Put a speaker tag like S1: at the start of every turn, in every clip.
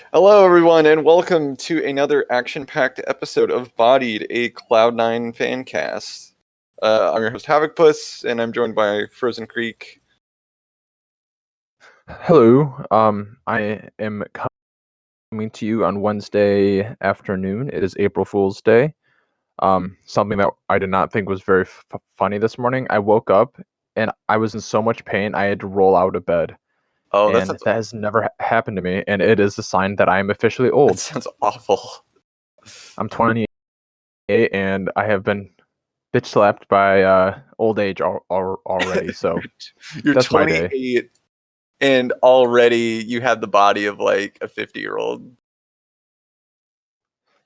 S1: Hello, everyone, and welcome to another action-packed episode of Bodied, a Cloud9 fan cast. I'm your host, Havocpuss, and I'm joined by Frozen Creek.
S2: Hello. I am coming to you on Wednesday afternoon. It is April Fool's Day. Something that I did not think was very funny this morning. I woke up and I was in so much pain I had to roll out of bed,
S1: Oh,
S2: and that has never happened to me. And it is a sign that I am officially
S1: that
S2: old.
S1: sounds awful.
S2: I'm 28 and I have been bitch slapped by old age already. So
S1: You're
S2: that's my day.
S1: 28, and already you have the body of like a 50-year-old.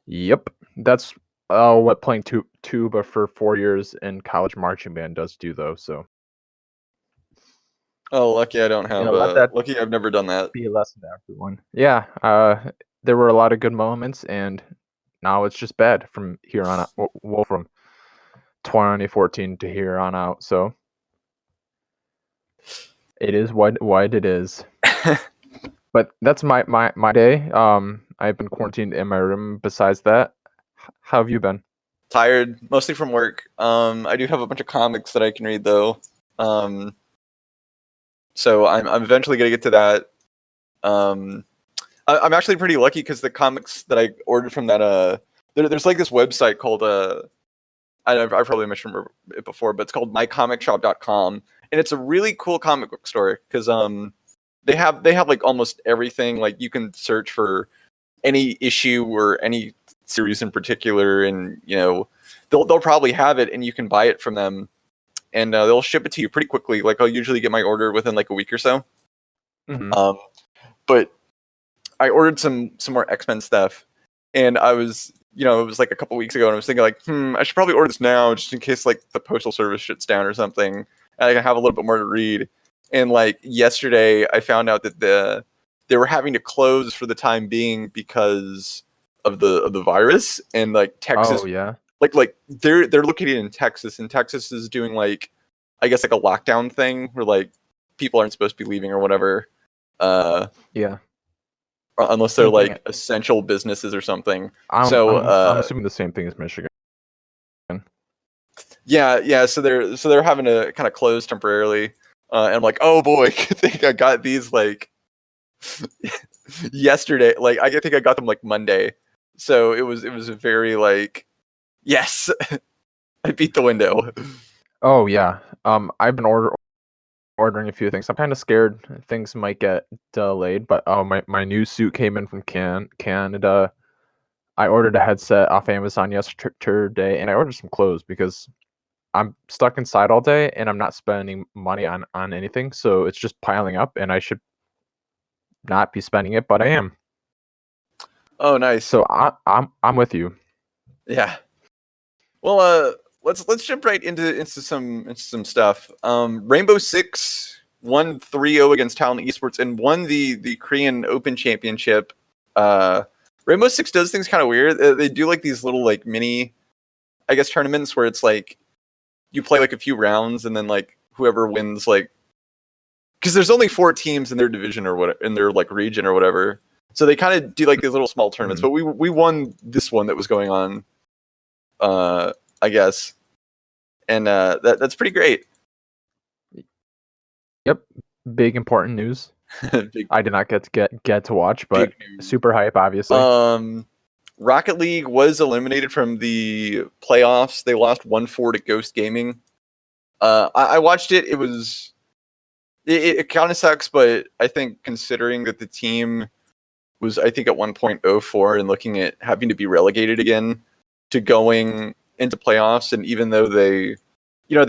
S2: Yep, that's what playing tuba for 4 years in college marching band does do, though. So
S1: Oh, lucky I don't have.
S2: let that
S1: Lucky I've never done that.
S2: be a lesson to everyone. Yeah, there were a lot of good moments, and now it's just bad from here on out. Well, from 2014 to here on out. So it is what it is. But that's my day. I've been quarantined in my room. Besides that, how have you been?
S1: Tired, mostly from work. I do have a bunch of comics that I can read though. So I'm eventually gonna get to that. I'm actually pretty lucky because the comics that I ordered from that there's like this website called I probably mentioned it before, but it's called mycomicshop.com, and it's a really cool comic book store because they have like almost everything. Like you can search for any issue or any series in particular, and they'll probably have it, and you can buy it from them, and they'll ship it to you pretty quickly. Like I'll usually get my order within like a week or so.
S2: Mm-hmm.
S1: But I ordered some more X-Men stuff, and I was, it was like a couple weeks ago, and I was thinking like, I should probably order this now just in case like the postal service shuts down or something, and I can have a little bit more to read. And like yesterday, I found out that they were having to close for the time being because of the virus, and like Texas,
S2: Oh yeah.
S1: like they're located in Texas, and Texas is doing like, I guess like a lockdown thing where like people aren't supposed to be leaving or whatever.
S2: Yeah.
S1: Unless they're
S2: Same thing.
S1: like essential businesses or something.
S2: I'm assuming the same thing as Michigan.
S1: Yeah. So they're having to kind of close temporarily, and I'm like, oh boy, I think I got these like yesterday. Like I think I got them like Monday. So it was a very like, yes, I beat the window.
S2: Oh yeah. I've been ordering a few things. I'm kind of scared things might get delayed, but my new suit came in from Canada. I ordered a headset off Amazon yesterday, and I ordered some clothes because I'm stuck inside all day and I'm not spending money on anything, so it's just piling up, and I should not be spending it, but I am.
S1: Oh, nice.
S2: So I'm with you.
S1: Yeah. Well, let's jump right into some stuff. Rainbow Six won 3-0 against Talent Esports and won the Korean Open Championship. Rainbow Six does things kind of weird. They do like these little like mini, I guess, tournaments where it's like you play like a few rounds and then like whoever wins, like, because there's only 4 teams in their division or what, in their like region or whatever. So they kind of do like these little small tournaments.
S2: Mhm.
S1: But we won this one that was going on, I guess, and that's pretty great.
S2: Yep. Big important news.
S1: Big
S2: I did not get to watch, but
S1: big news.
S2: super hype, obviously.
S1: Rocket League was eliminated from the playoffs. They lost 1-4 to Ghost Gaming. I watched it. It kind of sucks, but I think considering that the team was, I think, at 1.04 and looking at having to be relegated again to going into playoffs, and even though they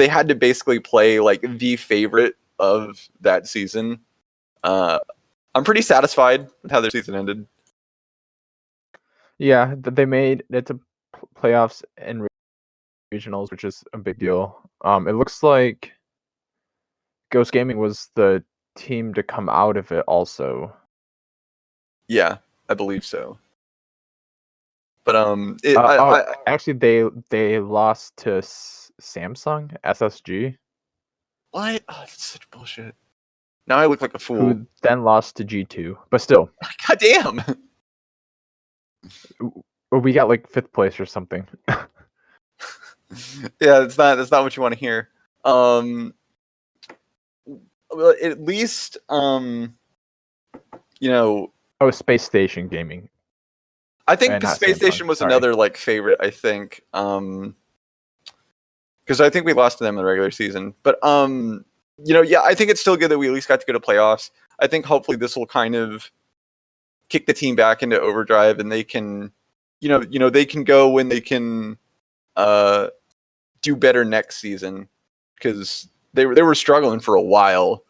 S1: had to basically play like the favorite of that season, I'm pretty satisfied with how their season ended.
S2: Yeah, they made it to playoffs and regionals, which is a big deal. It looks like Ghost Gaming was the team to come out of it also.
S1: Yeah, I believe so. But
S2: actually, they lost to Samsung SSG,
S1: what? Oh, that's such bullshit. Now I look like a fool.
S2: who then lost to G2. But still,
S1: God damn.
S2: We got like 5th place or something.
S1: Yeah, that's not what you want to hear. Well, at least you know,
S2: Oh, Space Station Gaming.
S1: I think
S2: Not
S1: Space
S2: Samsung.
S1: Station was
S2: Sorry.
S1: another like favorite. I think because I think we lost to them in the regular season. But yeah, I think it's still good that we at least got to go to playoffs. I think hopefully this will kind of kick the team back into overdrive, and they can, they can go when they can uh, do better next season because they were struggling for a while,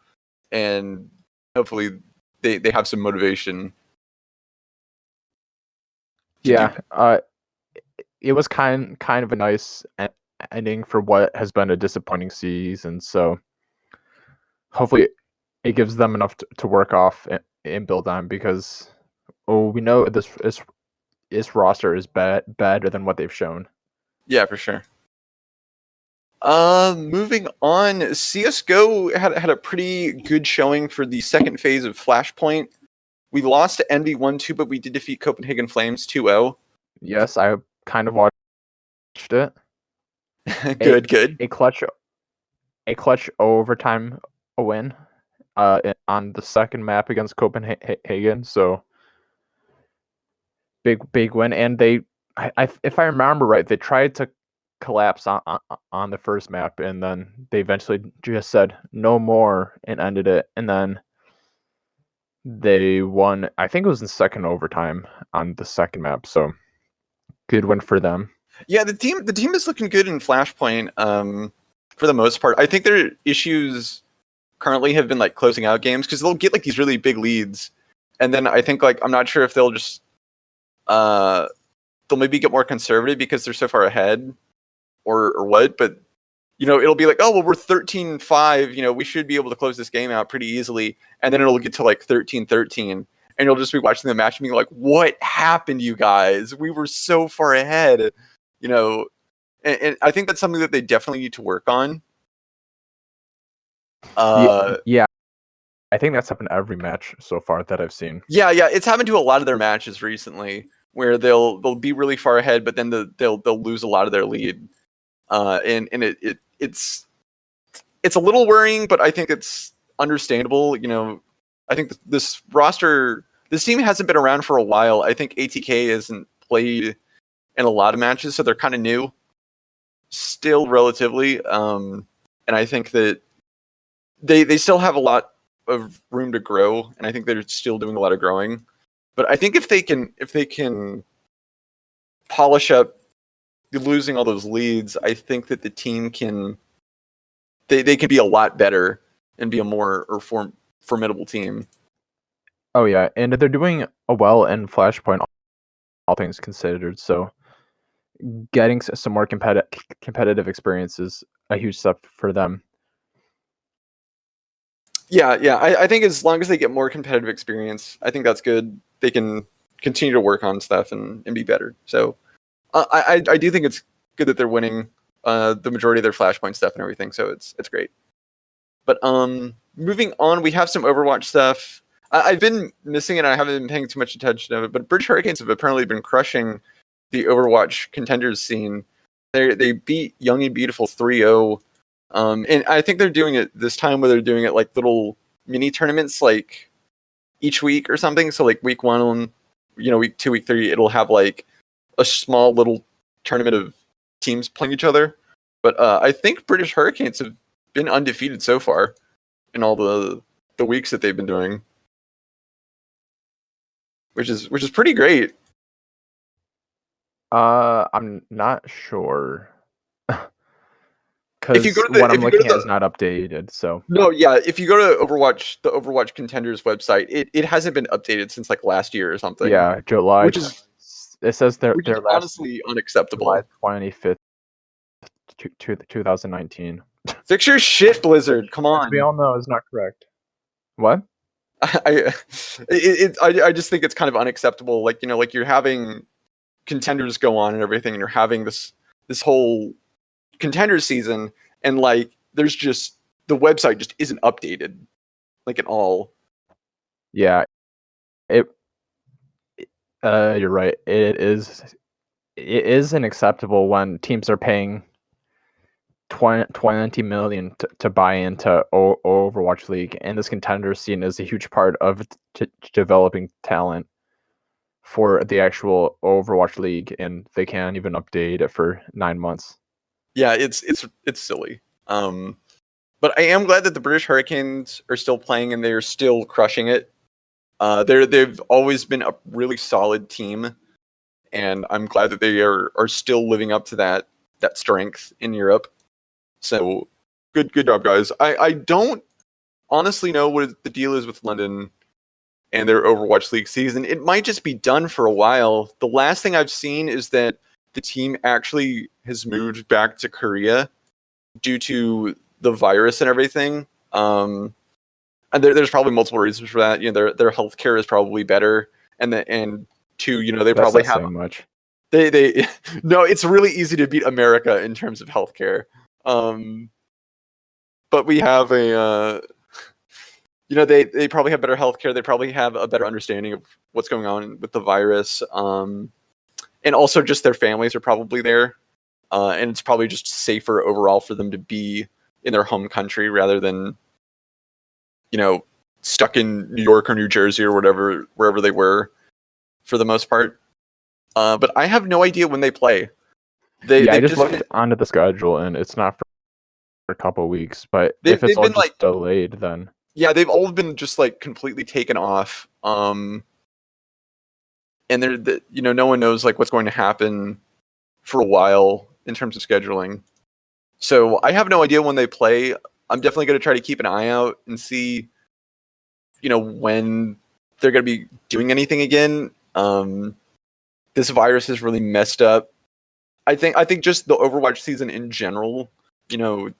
S1: and hopefully they have some motivation.
S2: Yeah. It was kind of a nice ending for what has been a disappointing season. So hopefully it gives them enough to work off and build on, because we know this roster is better than what they've shown.
S1: Yeah, for sure. Moving on, CS:GO had a pretty good showing for the second phase of Flashpoint. We lost to Envy 1-2, but we did defeat Copenhagen Flames 2-0.
S2: Yes, I kind of watched it.
S1: Good.
S2: A clutch overtime win on the second map against Copenhagen. So big win. And they, if I remember right, they tried to collapse on the first map, and then they eventually just said no more and ended it. And then they won. I think it was in second overtime on the second map. So good win for them.
S1: Yeah, the team is looking good in Flashpoint. For the most part, I think their issues currently have been like closing out games because they'll get like these really big leads, and then I think like I'm not sure if they'll just they'll maybe get more conservative because they're so far ahead, or what. But it'll be like, oh well, we're 13-5. We should be able to close this game out pretty easily, and then it'll get to like 13-13. And you'll just be watching the match and being like, what happened, you guys? We were so far ahead. And I think that's something that they definitely need to work on.
S2: Yeah, I think that's happened every match so far that I've seen.
S1: Yeah, it's happened to a lot of their matches recently, where they'll be really far ahead, but then they'll lose a lot of their lead, and it's a little worrying, but I think it's understandable. I think this team hasn't been around for a while. I think ATK hasn't played in a lot of matches, so they're kind of new, still relatively. And I think that they still have a lot of room to grow, and I think they're still doing a lot of growing. But I think if they can polish up losing all those leads, I think that the team can they can be a lot better and be a more formidable team.
S2: Oh yeah, and they're doing well in Flashpoint, all things considered. So getting some more competitive experience is a huge step for them.
S1: Yeah. I think as long as they get more competitive experience, I think that's good. They can continue to work on stuff and be better. So I do think it's good that they're winning the majority of their Flashpoint stuff and everything. So it's great. But moving on, we have some Overwatch stuff. I've been missing it. I haven't been paying too much attention to it. But British Hurricanes have apparently been crushing the Overwatch contenders scene. They beat Young and Beautiful 3-0. And I think they're doing it this time where they're doing it like little mini tournaments like each week or something. So like week 1, week 2, week 3, it'll have like a small little tournament of teams playing each other. But I think British Hurricanes have been undefeated so far in all the weeks that they've been doing, which is pretty great.
S2: I'm not sure
S1: If you
S2: because
S1: go to
S2: what I'm looking at is not updated. So
S1: no, yeah, if you go to the Overwatch Contenders website, it hasn't been updated since like last year or something.
S2: yeah, July.
S1: Which is
S2: it says their last
S1: honestly unacceptable.
S2: July 25th, 2019.
S1: Fix your shit, Blizzard. Come on.
S2: We all know is not correct. What?
S1: I just think it's kind of unacceptable. Like like you're having contenders go on and everything, and you're having this whole contender season, and like there's just the website just isn't updated, like at all.
S2: Yeah, You're right. It is unacceptable when teams are paying 20 million to buy into Overwatch League, and this contender scene is a huge part of developing talent for the actual Overwatch League, and they can't even update it for 9 months.
S1: Yeah, it's silly. But I am glad that the British Hurricanes are still playing and they're still crushing it. They've always been a really solid team, and I'm glad that they are still living up to that strength in Europe. So good job, guys. I don't honestly know what the deal is with London and their Overwatch League season. It might just be done for a while. The last thing I've seen is that the team actually has moved back to Korea due to the virus and everything. And there's probably multiple reasons for that. You know, their healthcare is probably better, and two, you know, they
S2: That's
S1: probably
S2: not
S1: have
S2: saying much.
S1: they no, it's really easy to beat America in terms of healthcare. But we have a you know, they probably have better healthcare. They probably have a better understanding of what's going on with the virus. And also just their families are probably there. And it's probably just safer overall for them to be in their home country rather than, you know, stuck in New York or New Jersey or whatever, wherever they were for the most part. But I have no idea when they play.
S2: I
S1: They've
S2: just
S1: just
S2: looked onto the schedule, and it's not for a couple of weeks. But if it's
S1: they've
S2: all
S1: been like,
S2: just delayed, then
S1: yeah, they've all been just like completely taken off. And you know, no one knows like what's going to happen for a while in terms of scheduling. So I have no idea when they play. I'm definitely going to try to keep an eye out and see, you know, when they're going to be doing anything again. This virus has really messed up. I think just the Overwatch season in general, you know,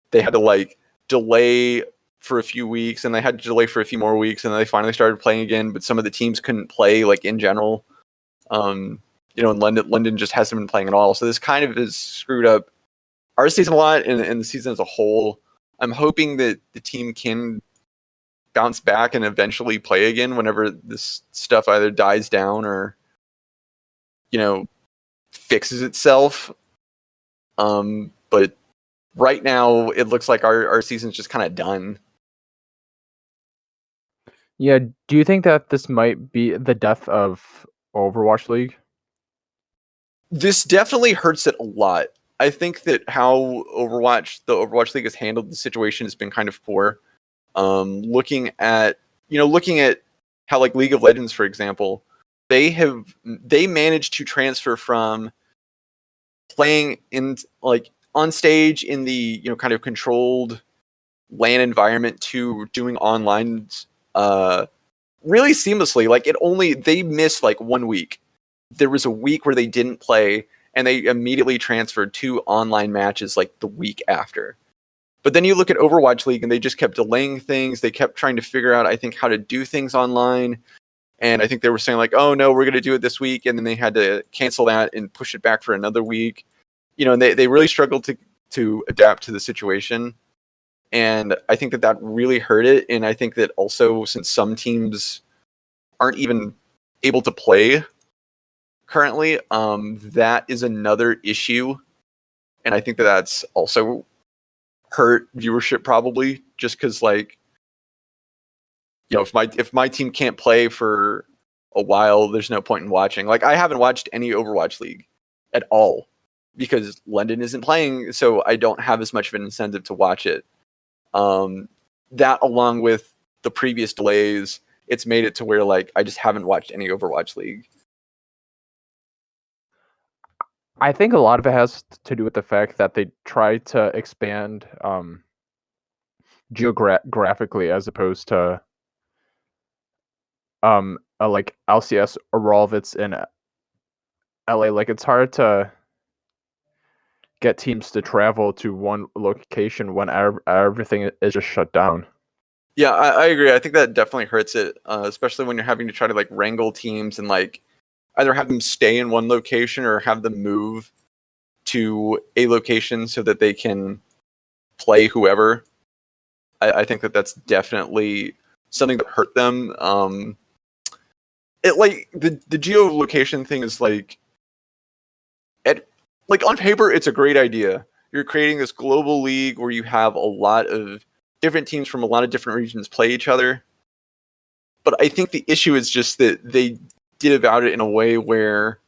S1: they had to like delay for a few weeks and they had to delay for a few more weeks and then they finally started playing again, but some of the teams couldn't play like in general. You know, in London just hasn't been playing at all. So this kind of has screwed up our season a lot and the season as a whole. I'm hoping that the team can bounce back and eventually play again whenever this stuff either dies down or, you know, fixes itself. But right now it looks like our season's just kind of done.
S2: yeah. Do you think that this might be the death of Overwatch League?
S1: This definitely hurts it a lot. I think that how the Overwatch League has handled the situation has been kind of poor. Looking at how like League of Legends, for example, they managed to transfer from playing in like on stage in the, you know, kind of controlled LAN environment to doing online really seamlessly. Like they missed like 1 week. There was a week where they didn't play and they immediately transferred to online matches like the week after. But then you look at Overwatch League and they just kept delaying things. They kept trying to figure out, I think, how to do things online. And I think they were saying like, oh no, we're going to do it this week. And then they had to cancel that and push it back for another week. You know, and they really struggled to adapt to the situation. And I think that really hurt it. And I think that also since some teams aren't even able to play currently, that is another issue. And I think that that's also hurt viewership probably just because like, you know, if my team can't play for a while, there's no point in watching. Like I haven't watched any Overwatch League at all because London isn't playing, so I don't have as much of an incentive to watch it. That along with the previous delays, it's made it to where like I just haven't watched any Overwatch League.
S2: I think a lot of it has to do with the fact that they try to expand geographically as opposed to like LCS or that's in LA. Like it's hard to get teams to travel to one location when everything is just shut down.
S1: Yeah, I agree. I think that definitely hurts it, especially when you're having to try to like wrangle teams and like either have them stay in one location or have them move to a location so that they can play whoever. I think that that's definitely something that hurt them. it like the geolocation thing is like on paper it's a great idea. You're creating this global league where you have a lot of different teams from a lot of different regions play each other. But I think the issue is just that they did about it in a way where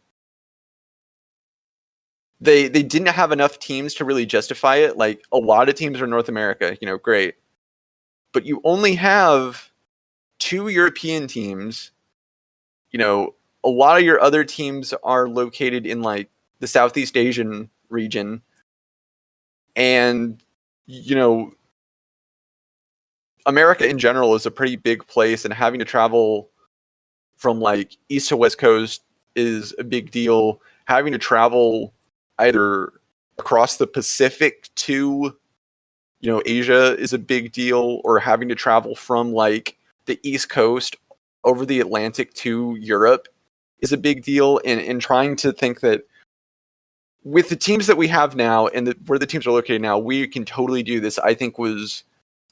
S1: they didn't have enough teams to really justify it. Like, a lot of teams are North America, great. But you only have 2 European teams. A lot of your other teams are located in like the Southeast Asian region. And, America in general is a pretty big place, and having to travel from like East to West Coast is a big deal. Having to travel either across the Pacific to, Asia is a big deal, or having to travel from like the East Coast over the Atlantic to Europe is a big deal. And trying to think that with the teams that we have now and where the teams are located now, we can totally do this, I think was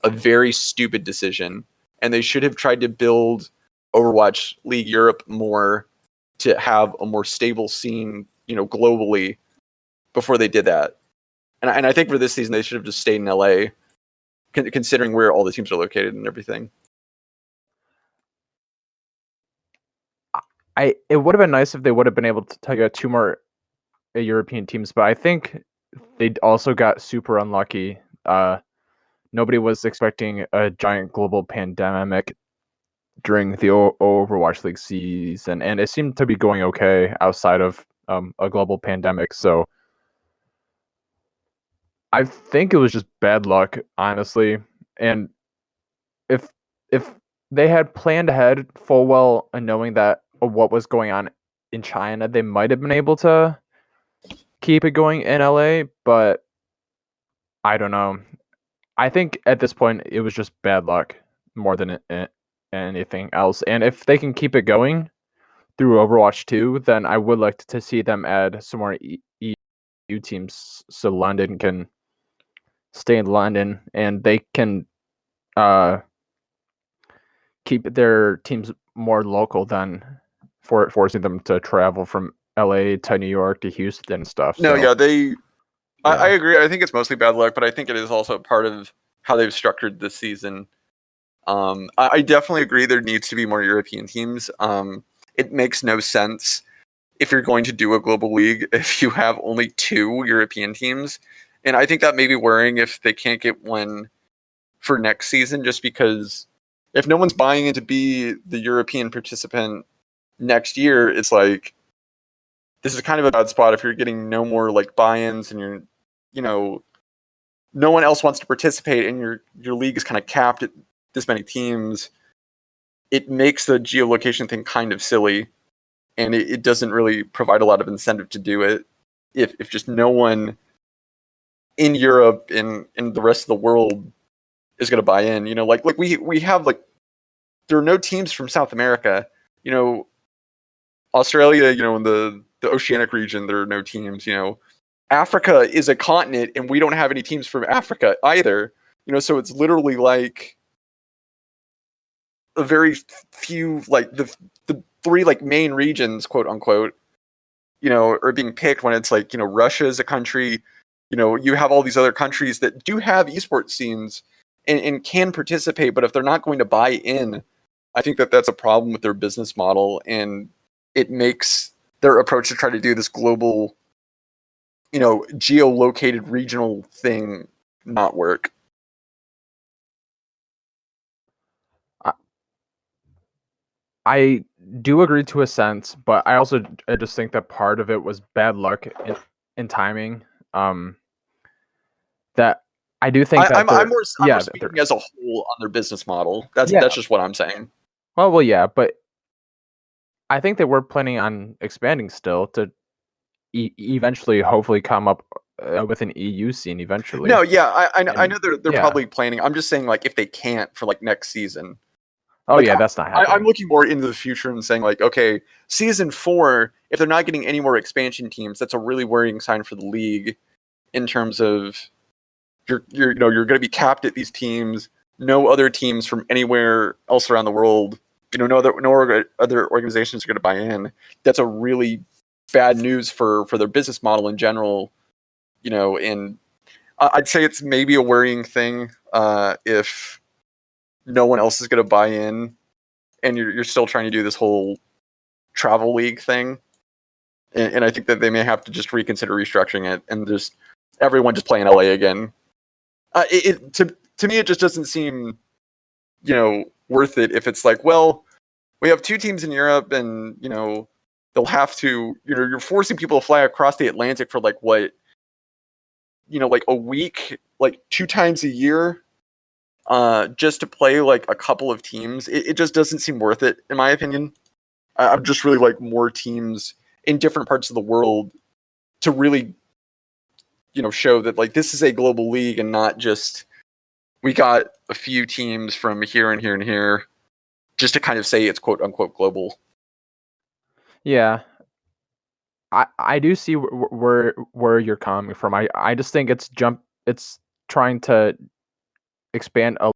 S1: a very stupid decision. And they should have tried to build Overwatch League Europe more to have a more stable scene, globally before they did that. And I think for this season, they should have just stayed in LA, considering where all the teams are located and everything.
S2: It would have been nice if they would have been able to get 2 more European teams, but I think they also got super unlucky. Nobody was expecting a giant global pandemic during the Overwatch League season, and it seemed to be going okay outside of a global pandemic. So I think it was just bad luck, honestly. And if they had planned ahead full well and knowing that what was going on in China, they might have been able to keep it going in LA, but I don't know. I think at this point it was just bad luck more than anything else. And if they can keep it going through Overwatch 2, then I would like to see them add some more EU teams so London can stay in London and they can keep their teams more local than forcing them to travel from LA to New York to Houston and stuff.
S1: No,
S2: so,
S1: yeah, I agree. I think it's mostly bad luck, but I think it is also part of how they've structured this season. I definitely agree there needs to be more European teams. It makes no sense if you're going to do a global league if you have only 2 European teams. And I think that may be worrying if they can't get one for next season, just because if no one's buying in to be the European participant next year, it's like, this is kind of a bad spot if you're getting no more like buy-ins and you're, no one else wants to participate and your league is kind of capped at this many teams. It makes the geolocation thing kind of silly, and it doesn't really provide a lot of incentive to do it if just no one in Europe and in the rest of the world is going to buy in. Like we have like, there are no teams from South America. Australia, in the oceanic region, there are no teams. Africa is a continent, and we don't have any teams from Africa either. So it's literally like a very few, like the 3 like main regions, quote unquote, are being picked when it's like, Russia is a country. You have all these other countries that do have esports scenes and can participate, but if they're not going to buy in, I think that's a problem with their business model, and it makes their approach to try to do this global, geolocated regional thing not work.
S2: I do agree to a sense, but I also just think that part of it was bad luck in timing. That I do think that
S1: I'm more speaking as a whole on their business model. That's just what I'm saying.
S2: Well, yeah, but I think they were planning on expanding still to eventually, hopefully, come up with an EU scene eventually.
S1: No, yeah, I know they're probably planning. I'm just saying, like, if they can't for like next season.
S2: Oh,
S1: like,
S2: yeah, that's not happening.
S1: I'm looking more into the future and saying, like, okay, season 4, if they're not getting any more expansion teams, that's a really worrying sign for the league in terms of you're going to be capped at these teams. No other teams from anywhere else around the world no other organizations are going to buy in. That's a really bad news for their business model in general. And I'd say it's maybe a worrying thing if no one else is going to buy in, and you're still trying to do this whole travel league thing. And I think that they may have to just reconsider restructuring it and just everyone just play in LA again. To me, it just doesn't seem, worth it if it's like, well, we have two teams in Europe, and they'll have to, you're forcing people to fly across the Atlantic for like what, like a week, like 2 times a year, just to play like a couple of teams. It just doesn't seem worth it, in my opinion. I'd just really like more teams in different parts of the world to really, show that like this is a global league and not just we got a few teams from here and here and here, just to kind of say it's quote unquote global.
S2: Yeah, I do see where you're coming from. I just think it's trying to expand a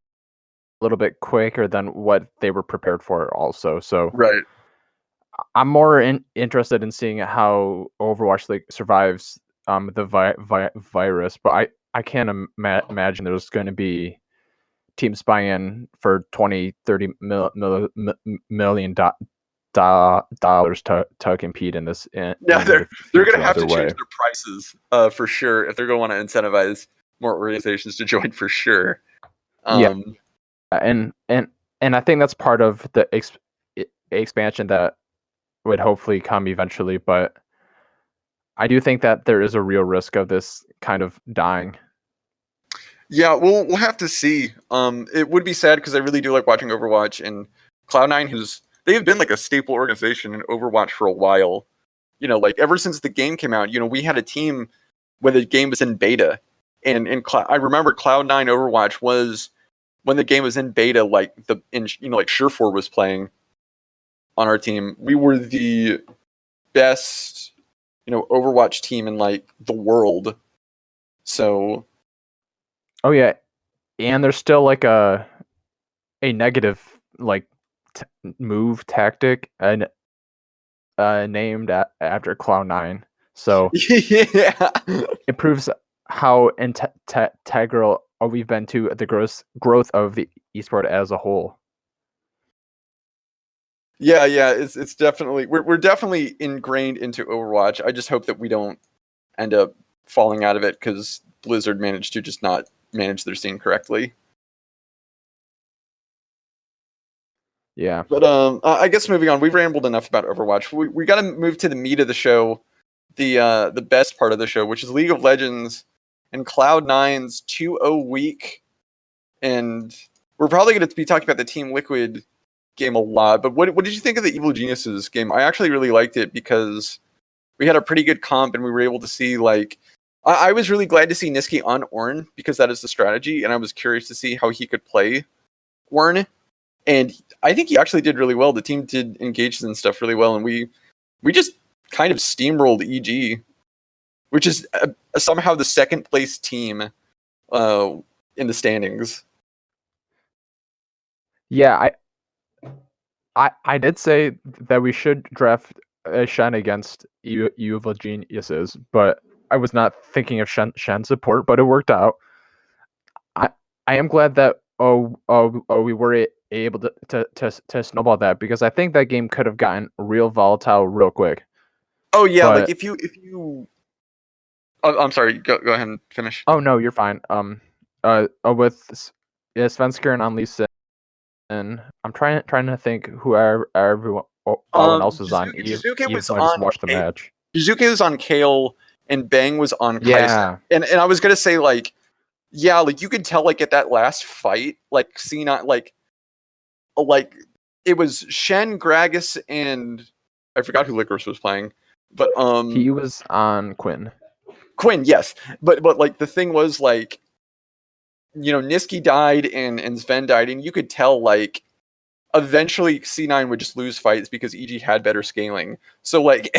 S2: little bit quicker than what they were prepared for also. So
S1: Right.
S2: I'm more interested in seeing how Overwatch League survives the virus, but I can't imagine there's going to be teams buying in for 20-30 million dollars to compete in this.
S1: Yeah, they're going to have to
S2: way.
S1: change their prices for sure if they're going to want to incentivize more organizations to join for sure.
S2: Yeah, and I think that's part of the expansion that would hopefully come eventually, but I do think that there is a real risk of this kind of dying.
S1: Yeah, we'll have to see. It would be sad because I really do like watching Overwatch, and Cloud9 they have been like a staple organization in Overwatch for a while. Like ever since the game came out, we had a team when the game was in beta, and I remember Cloud9 Overwatch was when the game was in beta, like like Surefour was playing on our team. We were the best, Overwatch team in like the world. So,
S2: oh yeah, and there's still like a negative like move tactic and named after Cloud9. So
S1: yeah,
S2: it proves how integral we've been to the growth of the esport as a whole.
S1: Yeah, it's definitely we're definitely ingrained into Overwatch. I just hope that we don't end up falling out of it because Blizzard managed to just not manage their scene correctly.
S2: Yeah,
S1: but I guess moving on, we've rambled enough about Overwatch. We got to move to the meat of the show, the best part of the show, which is League of Legends and Cloud9's 2-0 week, and we're probably going to be talking about the Team Liquid game a lot. But what did you think of the Evil Geniuses game? I actually really liked it because we had a pretty good comp, and we were able to see like I was really glad to see Niski on Ornn because that is the strategy, and I was curious to see how he could play Ornn. And I think he actually did really well. The team did engage in stuff really well, and we just kind of steamrolled EG, which is somehow the second place team in the standings.
S2: Yeah, I did say that we should draft Shen against Evil Geniuses, but I was not thinking of Shen support, but it worked out. I am glad that we were able to snowball that, because I think that game could have gotten real volatile real quick.
S1: Oh yeah, like if you oh, I'm sorry, go ahead and finish.
S2: Oh no, you're fine. With Svenskeren on Lee Sin, and I'm trying to think who everyone else was on.
S1: Jizuke was
S2: on.
S1: Watch
S2: the match.
S1: Jizuke was on Kale, and Bang was on Kai'Sa.
S2: Yeah.
S1: And I was gonna say like, yeah, like you could tell like at that last fight, like Cena, like it was Shen, Gragas, and I forgot who Licorice was playing, but
S2: he was on Quinn.
S1: Quinn, yes, but like the thing was like, Niski died and Sven died, and you could tell like eventually C9 would just lose fights because EG had better scaling. So like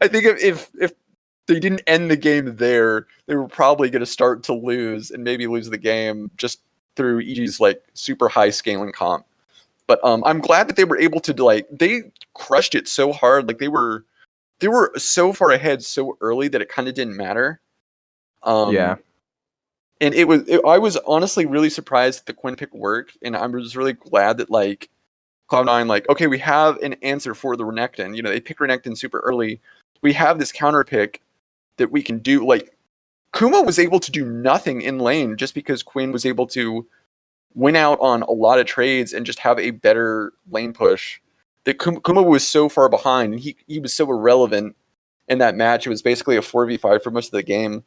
S1: I think if they didn't end the game there, they were probably going to start to lose and maybe lose the game just through EG's like super high scaling comp. But I'm glad that they were able to they crushed it so hard. Like they were so far ahead so early that it kind of didn't matter.
S2: Yeah.
S1: And I was honestly really surprised that the Quinn pick worked, and I was really glad that like Cloud9 like, okay, we have an answer for the Renekton. You know, they pick Renekton super early. We have this counter pick that we can do. Like Kuma was able to do nothing in lane just because Quinn was able to win out on a lot of trades and just have a better lane push. That Kuma was so far behind, and he was so irrelevant in that match. It was basically a 4v5 for most of the game.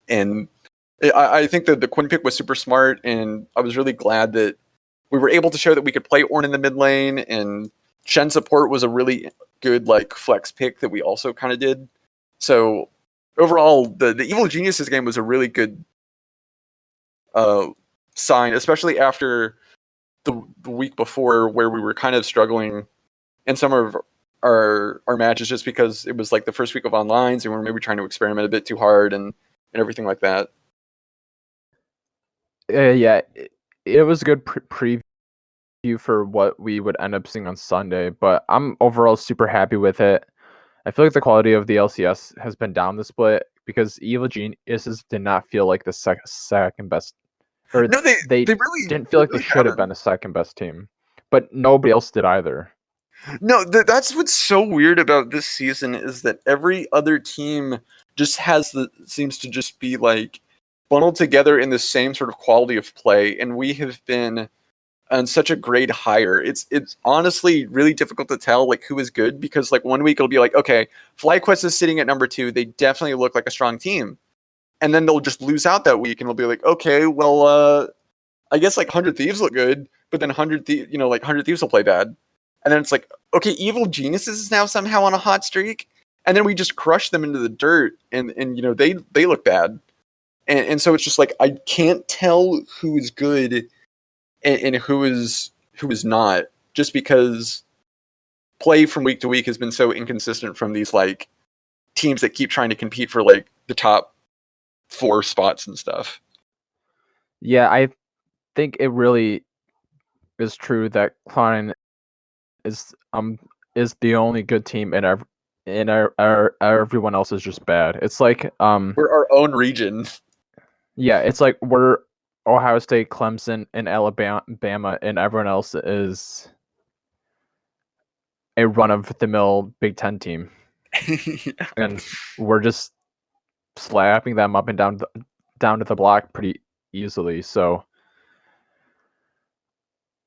S1: And I think that the Quinn pick was super smart, and I was really glad that we were able to show that we could play Ornn in the mid lane, and Shen support was a really good like flex pick that we also kind of did. So overall, the Evil Geniuses game was a really good sign, especially after the week before where we were kind of struggling in some of our matches just because it was like the first week of onlines and we were maybe trying to experiment a bit too hard and everything like that.
S2: Yeah, it was a good preview for what we would end up seeing on Sunday, but I'm overall super happy with it. I feel like the quality of the LCS has been down the split because Evil Geniuses did not feel like the second best, or
S1: No,
S2: they
S1: really
S2: didn't feel like they
S1: really
S2: should have
S1: haven't.
S2: been the second best team, but nobody else did either.
S1: No, that's what's so weird about this season is that every other team just seems to just be like bundled together in the same sort of quality of play, and we have been on such a grade higher. It's honestly really difficult to tell like who is good because like one week it'll be like, okay, FlyQuest is sitting at number 2. They definitely look like a strong team. And then they'll just lose out that week and it'll be like, okay, well I guess like 100 Thieves look good, but then 100 Thieves will play bad. And then it's like, okay, Evil Geniuses is now somehow on a hot streak. And then we just crush them into the dirt and they look bad. And so it's just like I can't tell who is good and who is not, just because play from week to week has been so inconsistent from these like teams that keep trying to compete for like the top 4 spots and stuff.
S2: Yeah, I think it really is true that Klein is the only good team and everyone else is just bad. It's like
S1: We're our own region.
S2: yeah, it's like we're Ohio State, Clemson, and Alabama, and everyone else is a run-of-the-mill Big Ten team,
S1: Yeah.
S2: and we're just slapping them up and down to the block pretty easily. So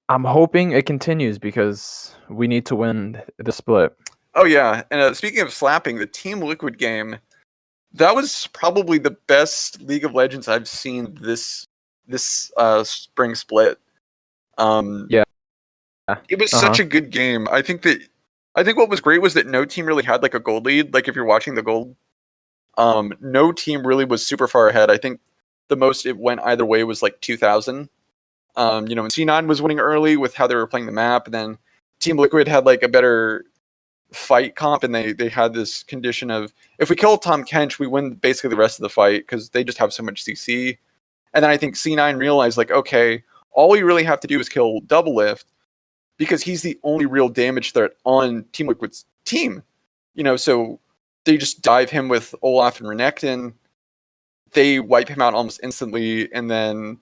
S2: I'm hoping it continues because we need to win the split.
S1: Oh yeah, and speaking of slapping, the Team Liquid game, that was probably the best League of Legends I've seen this spring split.
S2: Yeah.
S1: It was such a good game. I think what was great was that no team really had like a gold lead. Like if you're watching the gold, no team really was super far ahead. I think the most it went either way was like 2,000. And C9 was winning early with how they were playing the map, and then Team Liquid had like a better fight comp, and they had this condition of if we kill Tom Kench, we win basically the rest of the fight because they just have so much CC. And then I think C9 realized like, okay, all you really have to do is kill Double Lift because he's the only real damage threat on Team Liquid's team. So they just dive him with Olaf and Renekton. They wipe him out almost instantly, and then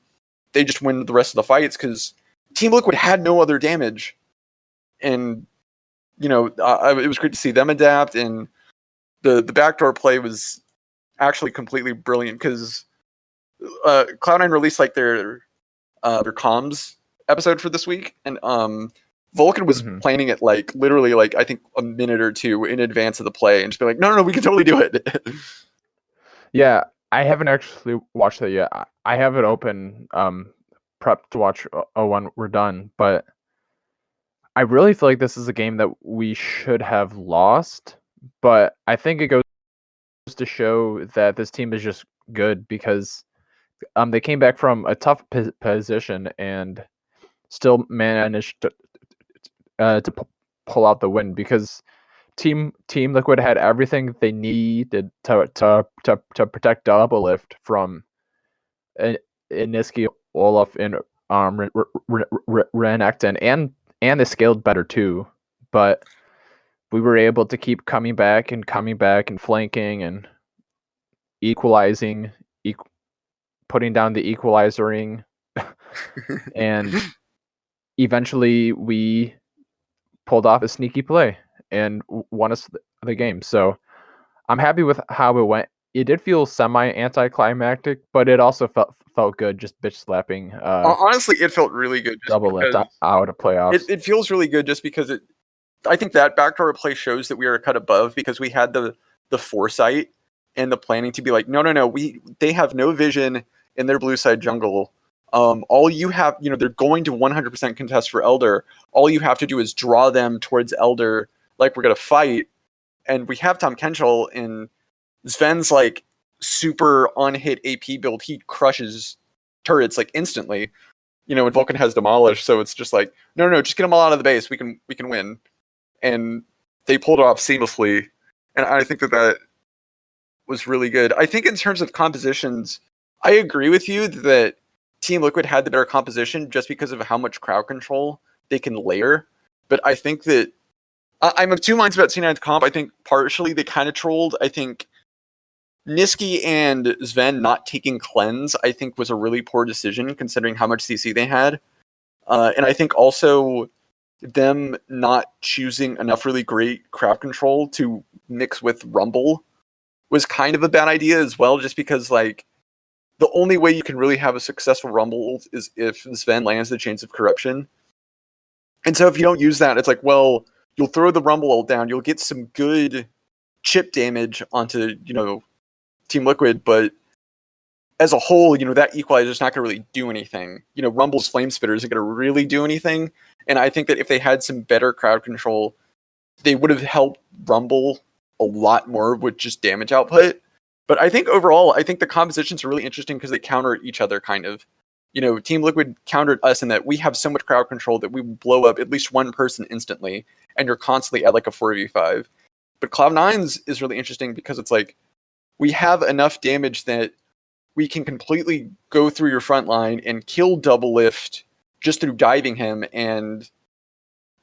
S1: they just win the rest of the fights because Team Liquid had no other damage. And it was great to see them adapt, and the backdoor play was actually completely brilliant because Cloud9 released like their comms episode for this week, and Vulcan was planning it like literally like I think a minute or two in advance of the play, and just be like, no, we can totally do it.
S2: Yeah, I haven't actually watched that yet. I have it open, prep to watch when we're done, but I really feel like this is a game that we should have lost, but I think it goes to show that this team is just good because they came back from a tough position and still managed to pull out the win because Team Liquid had everything they needed to protect Double Lift from Iniski, Olaf, and Renekton, and they scaled better too. But we were able to keep coming back and flanking and equalizing, putting down the equalizing, and eventually we pulled off a sneaky play and won us the game. So I'm happy with how it went. It did feel semi anticlimactic, but it also felt good just bitch slapping
S1: Honestly, it felt really good just
S2: double lift
S1: because
S2: out of playoffs.
S1: it feels really good just because I think that backdoor play shows that we are a cut above because we had the foresight and the planning to be like, no, they have no vision in their blue side jungle. All you have, they're going to 100% contest for Elder. All you have to do is draw them towards Elder like we're gonna fight. And we have Tom Kenchel and Sven's like super on hit AP build. He crushes turrets like instantly. And Vulcan has demolished, so it's just like, no, just get them all out of the base. We can win. And they pulled it off seamlessly. And I think that was really good. I think in terms of compositions, I agree with you that Team Liquid had the better composition just because of how much crowd control they can layer. But I think that I'm of two minds about C9's comp. I think partially they kind of trolled. I think Niski and Sven not taking cleanse, I think, was a really poor decision considering how much CC they had. And I think also them not choosing enough really great crowd control to mix with Rumble was kind of a bad idea as well, just because like the only way you can really have a successful Rumble is if Sven lands the Chains of Corruption. And so if you don't use that, it's like, well, you'll throw the Rumble ult down, you'll get some good chip damage onto, Team Liquid, but as a whole, that equalizer is not going to really do anything. Rumble's Flame Spitter isn't going to really do anything. And I think that if they had some better crowd control, they would have helped Rumble a lot more with just damage output. But I think overall, I think the compositions are really interesting because they counter each other kind of. Team Liquid countered us in that we have so much crowd control that we blow up at least one person instantly, and you're constantly at like a 4v5. But Cloud9's is really interesting because it's like, we have enough damage that we can completely go through your front line and kill Double Lift just through diving him. And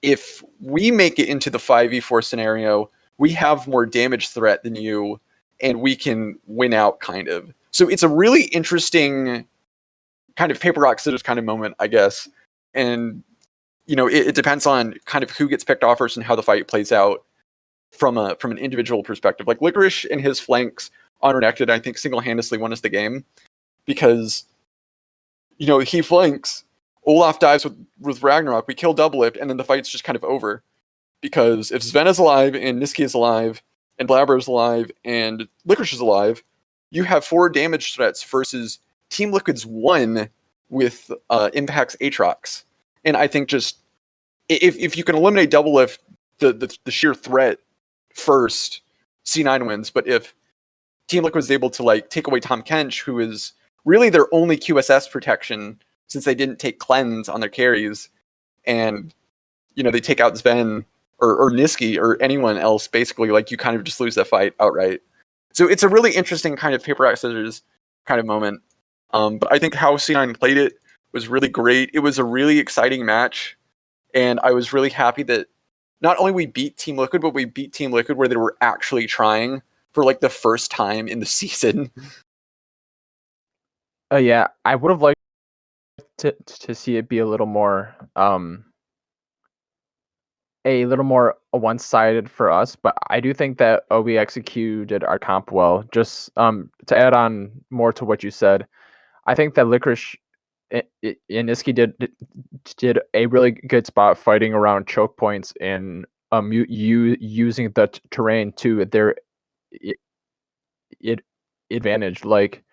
S1: if we make it into the 5v4 scenario, we have more damage threat than you, and we can win out, kind of. So it's a really interesting kind of paper, rock, scissors kind of moment, I guess. And, it depends on kind of who gets picked off first and how the fight plays out from an individual perspective. Like Licorice and his flanks on Renekton, I think single-handedly won us the game because, he flanks, Olaf dives with Ragnarok, we kill Double Lift, and then the fight's just kind of over. Because if Sven is alive, and Niski is alive, and Blabber is alive, and Licorice is alive, you have 4 damage threats versus Team Liquid's 1 with Impact's Aatrox. And I think just, if you can eliminate Double Lift, the sheer threat first, C9 wins. But if Team Liquid was able to like take away Tom Kench, who is really their only QSS protection since they didn't take cleanse on their carries, and they take out Sven or Niski or anyone else, basically, like you kind of just lose that fight outright. So it's a really interesting kind of paper, rock, scissors kind of moment. But I think how C9 played it was really great. It was a really exciting match, and I was really happy that not only we beat Team Liquid, but we beat Team Liquid where they were actually trying for like the first time in the season.
S2: Yeah, I would have liked to see it be a little more one-sided for us, but I do think that we executed our comp well. Just to add on more to what you said, I think that Licorice and Niski did a really good spot fighting around choke points and using the terrain to their advantage. Like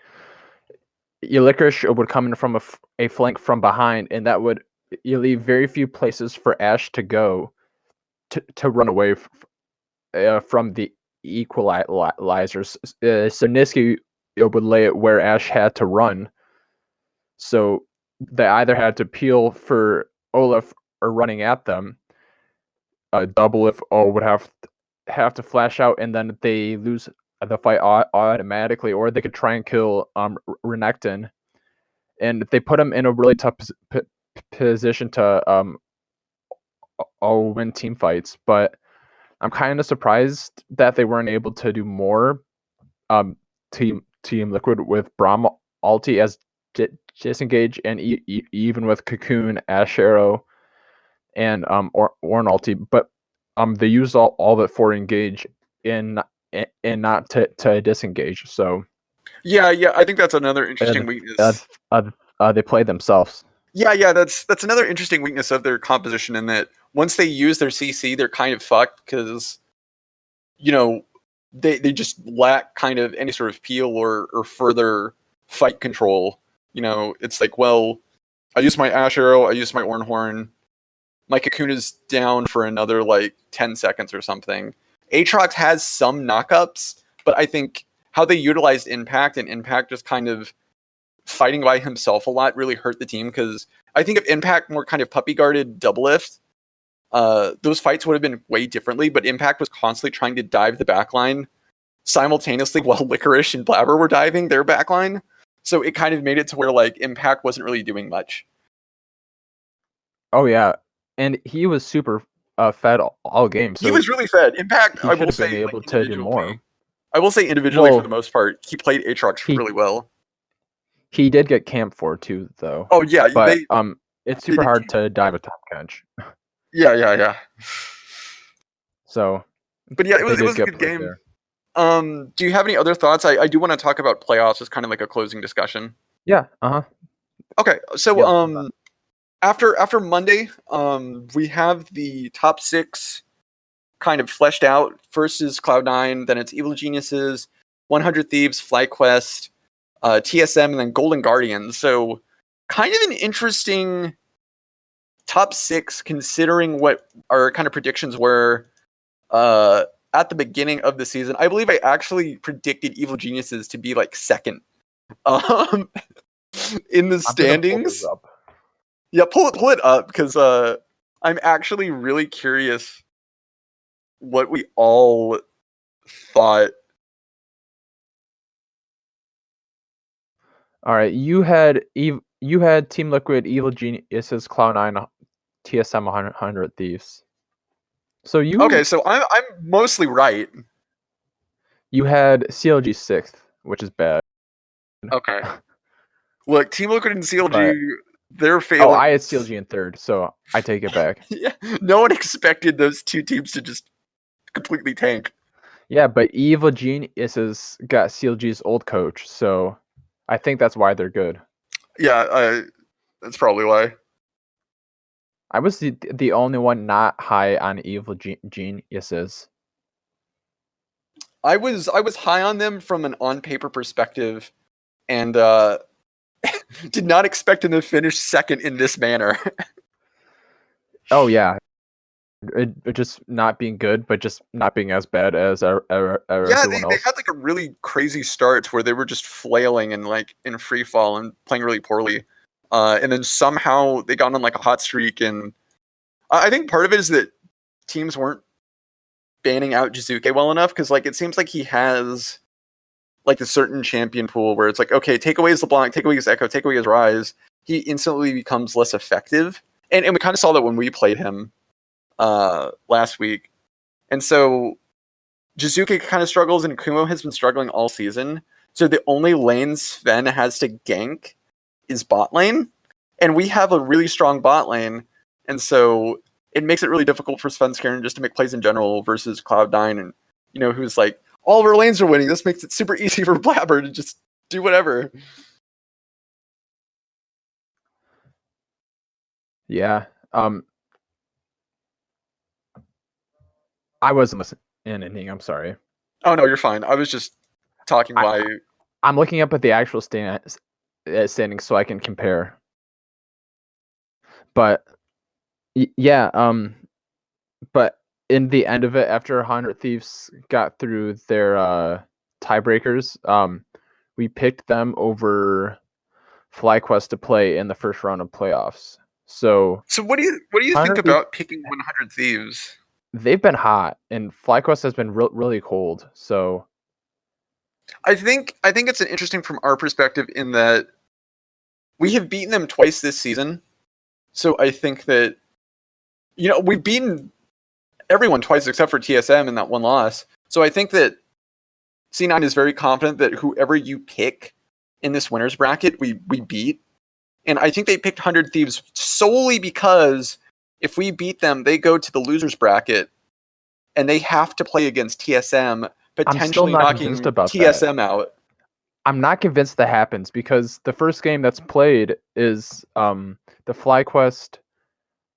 S2: Licorice would come in from a flank from behind, and that would leave very few places for Ash to go to run away from the equalizers. So Niski would lay it where Ash had to run. So they either had to peel for Olaf or running at them. Double if O would have to flash out, and then they lose the fight automatically, or they could try and kill Renekton and they put him in a really tough position to win team fights. But I'm kind of surprised that they weren't able to do more. Team Liquid with Braum ulti as disengage, and even with Cocoon, Ash Arrow, and Ornn ulti, but they used all of it for engage and not to disengage. So
S1: Yeah, I think that's another interesting weakness.
S2: They play themselves.
S1: Yeah, that's another interesting weakness of their composition, in that once they use their CC, they're kind of fucked because, you know, they just lack kind of any sort of peel or further fight control. You know, it's like, well, I use my Ash Arrow, I use my Ornn Horn, my Cocoon is down for another like 10 seconds or something. Aatrox has some knockups, but I think how they utilized Impact, and Impact just kind of fighting by himself a lot, really hurt the team, because I think if Impact more kind of puppy guarded double lift, those fights would have been way differently, but Impact was constantly trying to dive the backline simultaneously while Licorice and Blabber were diving their backline. So it kind of made it to where like Impact wasn't really doing much.
S2: Oh yeah, and he was super fed all game. So
S1: he was really fed. Impact,
S2: he
S1: I
S2: should
S1: will
S2: have
S1: say,
S2: been able
S1: like,
S2: to do more.
S1: I will say individually, for
S2: Well,
S1: the most part, he played Aatrox really well.
S2: He did get camped for too, though.
S1: Oh yeah,
S2: but it's super hard to dive a top catch.
S1: Yeah.
S2: So,
S1: but yeah, it was a good game. There. Do you have any other thoughts? I do want to talk about playoffs as kind of like a closing discussion.
S2: Yeah.
S1: Okay, so after Monday, we have the top 6 kind of fleshed out. First is Cloud9, then it's Evil Geniuses, 100 Thieves, FlyQuest, TSM, and then Golden Guardians. So kind of an interesting top 6, considering what our kind of predictions were at the beginning of the season. I believe I actually predicted Evil Geniuses to be like second in the standings. Yeah, pull it up, because I'm actually really curious what we all thought.
S2: All right, you had Team Liquid, Evil Geniuses, Cloud9, TSM, 100 Thieves. So
S1: okay, so I'm mostly right.
S2: You had CLG 6th, which is bad.
S1: Okay. Look, Team Liquid and CLG, they're failing.
S2: Oh, I had CLG in 3rd, so I take it back.
S1: Yeah, no one expected those two teams to just completely tank.
S2: Yeah, but Evil Geniuses got CLG's old coach, so I think that's why they're good.
S1: Yeah, that's probably why.
S2: I was the only one not high on Evil Geniuses.
S1: I was high on them from an on-paper perspective, and did not expect them to finish second in this manner.
S2: Oh yeah, it just not being good, but just not being as bad as everyone else.
S1: They had like a really crazy start where they were just flailing and like in free fall and playing really poorly, and then somehow they got on like a hot streak. And I think part of it is that teams weren't banning out Jizuke well enough, because like it seems like he has like a certain champion pool where it's like, okay, take away his LeBlanc, take away his Echo, take away his Rise, he instantly becomes less effective. And we kind of saw that when we played him last week. And so Jizuke kind of struggles, and Kumo has been struggling all season. So the only lane Sven has to gank is bot lane. And we have a really strong bot lane. And so it makes it really difficult for Svenskeren just to make plays in general versus Cloud9, and, you know, who's like, all of our lanes are winning. This makes it super easy for Blabber to just do whatever.
S2: Yeah. I wasn't listening. I'm sorry.
S1: Oh no, you're fine. I was just talking why.
S2: I'm looking up at the actual standings so I can compare. But yeah, but in the end of it, after 100 Thieves got through their tiebreakers, we picked them over FlyQuest to play in the first round of playoffs. So
S1: what do you think about picking 100 Thieves?
S2: They've been hot, and FlyQuest has been really cold. So
S1: I think it's an interesting from our perspective in that we have beaten them twice this season. So I think that, we've beaten everyone twice except for TSM in that one loss. So I think that C9 is very confident that whoever you pick in this winners bracket, we beat. And I think they picked 100 Thieves solely because if we beat them, they go to the losers bracket and they have to play against TSM, potentially knocking TSM out.
S2: I'm not convinced that happens because the first game that's played is the FlyQuest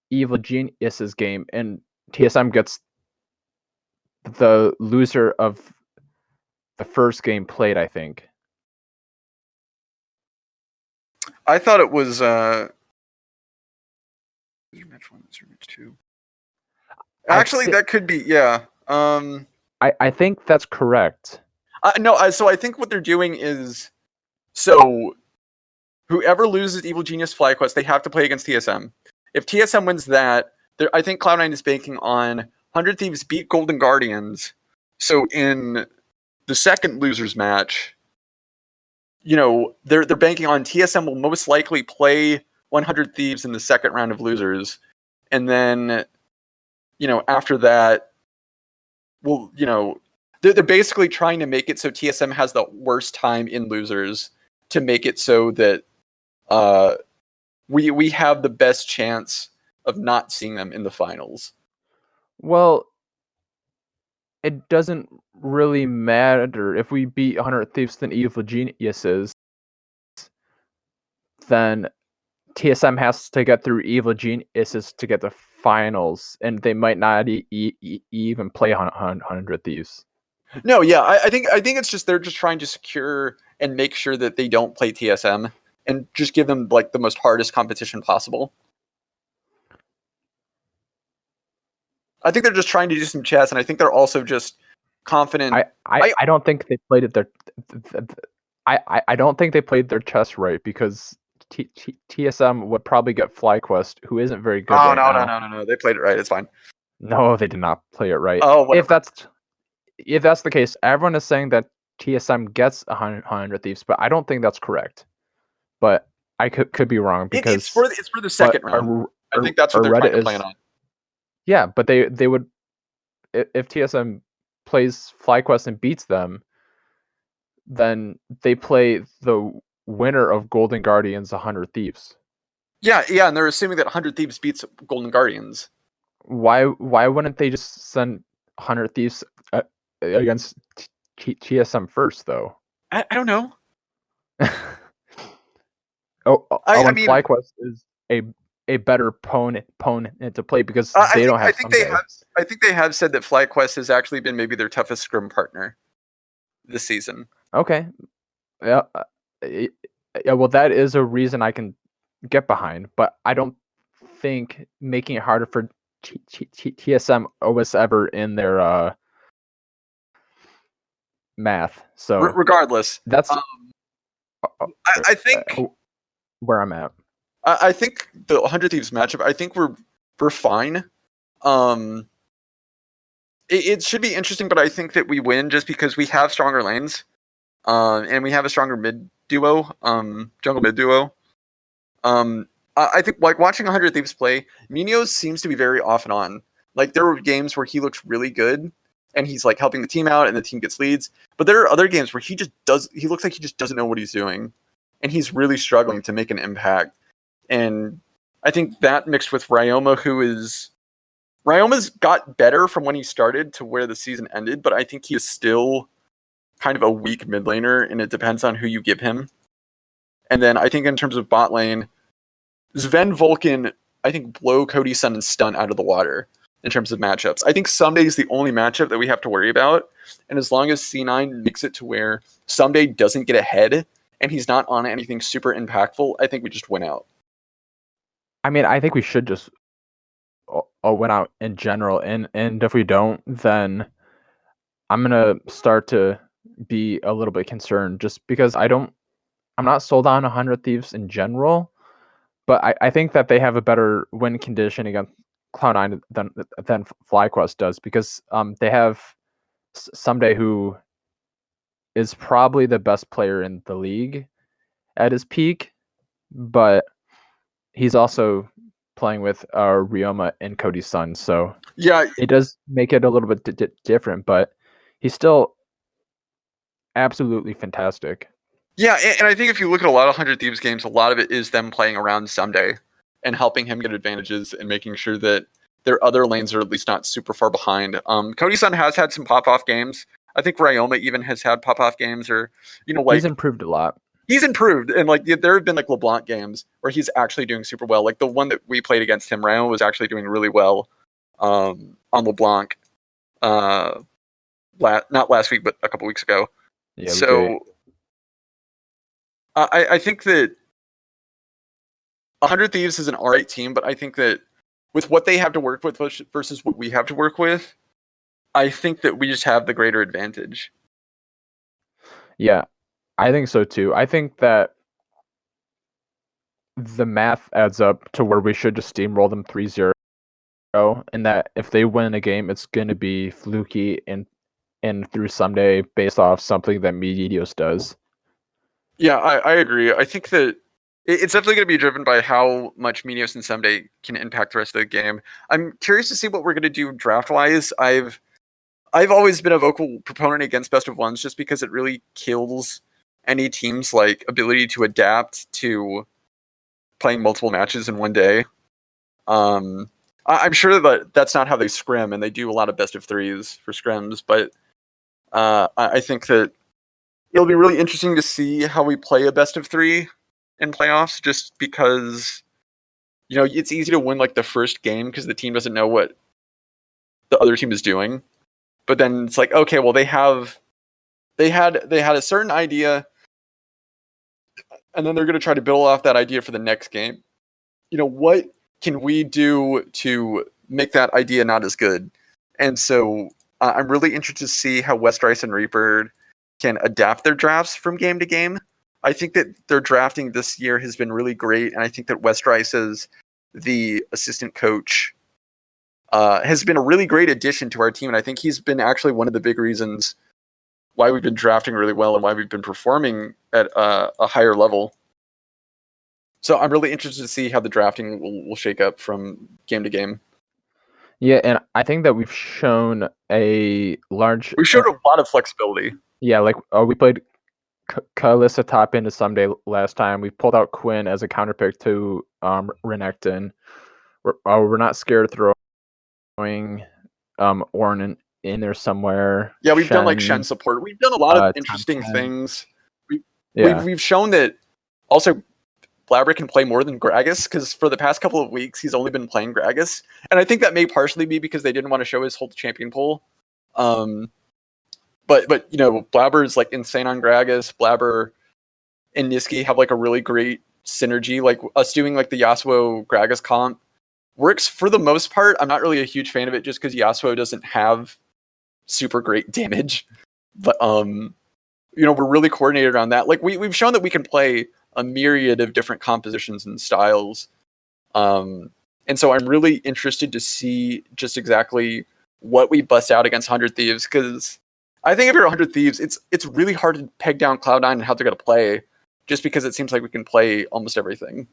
S2: Evil Geniuses game, and TSM gets the loser of the first game played, I think.
S1: I thought it was match 1, match 2. Actually, that could be, yeah.
S2: I think that's correct.
S1: So I think what they're doing is, so whoever loses Evil Genius FlyQuest, they have to play against TSM. If TSM wins that, I think Cloud9 is banking on 100 Thieves beat Golden Guardians. So in the second losers match, they're banking on TSM will most likely play 100 Thieves in the second round of losers, and then after that, they're basically trying to make it so TSM has the worst time in losers to make it so that we have the best chance of not seeing them in the finals.
S2: Well, it doesn't really matter if we beat 100 Thieves than Evil Geniuses. Then TSM has to get through Evil Geniuses to get the finals, and they might not even play 100 Thieves.
S1: No, yeah, I think it's just they're just trying to secure and make sure that they don't play TSM and just give them like the most hardest competition possible. I think they're just trying to do some chess, and I think they're also just confident.
S2: I don't think they played it. I don't think they played their chess right because TSM would probably get FlyQuest, who isn't very good.
S1: Oh no! They played it right. It's fine.
S2: No, they did not play it right.
S1: Oh, whatever.
S2: If that's the case, everyone is saying that TSM gets 100 Thieves, but I don't think that's correct. But I could be wrong because
S1: it's for the second round. I think that's what they're trying to plan on.
S2: Yeah, but they would, if TSM plays FlyQuest and beats them, then they play the winner of Golden Guardians 100 Thieves.
S1: Yeah, and they're assuming that 100 Thieves beats Golden Guardians.
S2: Why wouldn't they just send 100 Thieves against TSM first, though?
S1: I don't know.
S2: I mean, FlyQuest is a better opponent to play because they don't have.
S1: I think they have said that FlyQuest has actually been maybe their toughest scrim partner this season.
S2: Okay, yeah. Well, that is a reason I can get behind, but I don't think making it harder for TSM was ever in their math. So
S1: regardless,
S2: that's
S1: I think
S2: where I'm at.
S1: I think the 100 Thieves matchup, I think we're fine. It should be interesting, but I think that we win just because we have stronger lanes, and we have a stronger mid duo, jungle mid duo. I think like watching 100 Thieves play, Munoz seems to be very off and on. Like there were games where he looked really good, and he's like helping the team out, and the team gets leads. But there are other games where he looks like he just doesn't know what he's doing, and he's really struggling to make an impact. And I think that mixed with Ryoma's got better from when he started to where the season ended, but I think he is still kind of a weak mid laner, and it depends on who you give him. And then I think in terms of bot lane, Sven Vulcan, I think blow Cody Sun and Stun out of the water in terms of matchups. I think Someday is the only matchup that we have to worry about, and as long as C9 makes it to where Someday doesn't get ahead and he's not on anything super impactful, I think we just win out.
S2: I mean, I think we should just win out in general, and if we don't, then I'm gonna start to be a little bit concerned, just because I'm not sold on 100 Thieves in general, but I think that they have a better win condition against Cloud9 than FlyQuest does, because they have Someday, who is probably the best player in the league at his peak, but he's also playing with Ryoma and Cody's son, so
S1: Yeah,
S2: it does make it a little bit different, but he's still absolutely fantastic.
S1: yeah, and I think if you look at a lot of 100 Thieves games, a lot of it is them playing around Someday and helping him get advantages and making sure that their other lanes are at least not super far behind. Cody-san has had some pop-off games. I think Ryoma even has had pop-off games, or,
S2: He's improved a lot.
S1: He's improved, and there have been LeBlanc games where he's actually doing super well. Like the one that we played against him, Ryoma was actually doing really well on LeBlanc. Not last week, but a couple weeks ago.
S2: Yeah,
S1: so I think that 100 Thieves is an alright team, but I think that with what they have to work with versus what we have to work with, I think that we just have the greater advantage.
S2: Yeah, I think so too. I think that the math adds up to where we should just steamroll them 3-0, and that if they win a game, it's going to be fluky and through Someday based off something that Medios does.
S1: Yeah, I agree. I think that it's definitely going to be driven by how much Medios and Someday can impact the rest of the game. I'm curious to see what we're going to do draft-wise. I've always been a vocal proponent against best of ones just because it really kills any team's like ability to adapt to playing multiple matches in one day. I'm sure that that's not how they scrim, and they do a lot of best of threes for scrims, but I think that it'll be really interesting to see how we play a best of three in playoffs, just because it's easy to win like the first game because the team doesn't know what the other team is doing. But then it's like, okay, well they had a certain idea, and then they're going to try to build off that idea for the next game. What can we do to make that idea not as good? And so I'm really interested to see how Westrice and Reaper can adapt their drafts from game to game. I think that their drafting this year has been really great, and I think that Westrice as the assistant coach has been a really great addition to our team, and I think he's been actually one of the big reasons why we've been drafting really well and why we've been performing at a higher level. So I'm really interested to see how the drafting will shake up from game to game.
S2: Yeah, and I think that we've shown a large...
S1: We showed a lot of flexibility.
S2: Yeah, like we played Kalista top into Someday last time. We pulled out Quinn as a counterpick to Renekton. We're not scared of throwing Ornn in there somewhere.
S1: Yeah, we've done like Shen support. We've done a lot of interesting things. We've shown that also Blabber can play more than Gragas, because for the past couple of weeks he's only been playing Gragas, and I think that may partially be because they didn't want to show his whole champion pool. But Blabber is like insane on Gragas. Blabber and Niski have like a really great synergy. Like us doing like the Yasuo Gragas comp works for the most part. I'm not really a huge fan of it just because Yasuo doesn't have super great damage. But we're really coordinated on that. Like we've shown that we can play a myriad of different compositions and styles. And so I'm really interested to see just exactly what we bust out against 100 Thieves, because I think if you're 100 Thieves, it's really hard to peg down Cloud9 and how they're going to play, just because it seems like we can play almost everything.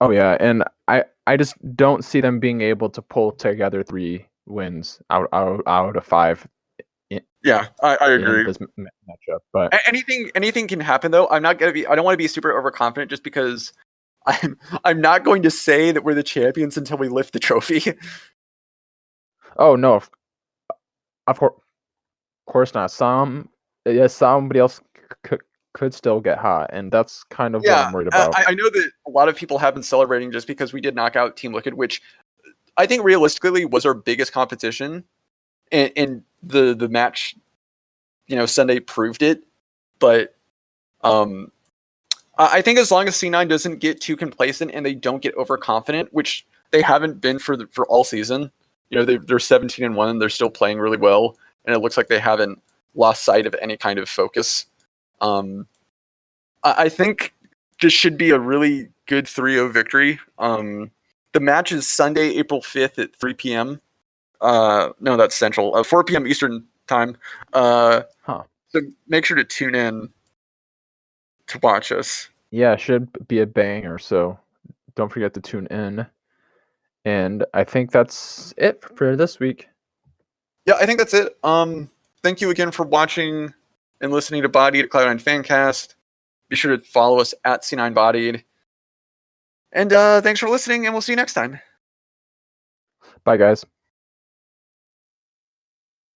S2: Oh yeah, and I just don't see them being able to pull together 3 wins out of 5.
S1: Yeah, I agree.
S2: In this matchup, but
S1: anything can happen though. I don't want to be super overconfident just because I'm not going to say that we're the champions until we lift the trophy.
S2: Oh no, of course not. Somebody else could still get hot, and that's kind of what I'm worried about.
S1: I know that a lot of people have been celebrating just because we did knock out Team Liquid, which I think realistically was our biggest competition, and the match, Sunday proved it. But I think as long as C9 doesn't get too complacent and they don't get overconfident, which they haven't been for all season, they're 17-1, they're still playing really well, and it looks like they haven't lost sight of any kind of focus. I think this should be a really good 3-0 victory. The match is Sunday, April 5th at 3 p.m. No, that's Central. 4 p.m. Eastern time. So make sure to tune in to watch us.
S2: Yeah, it should be a banger. So don't forget to tune in. And I think that's it for this week.
S1: Yeah, I think that's it. Thank you again for watching and listening to Bodied at Cloud9 Fancast. Be sure to follow us at C9 Bodied. And thanks for listening, and we'll see you next time.
S2: Bye, guys.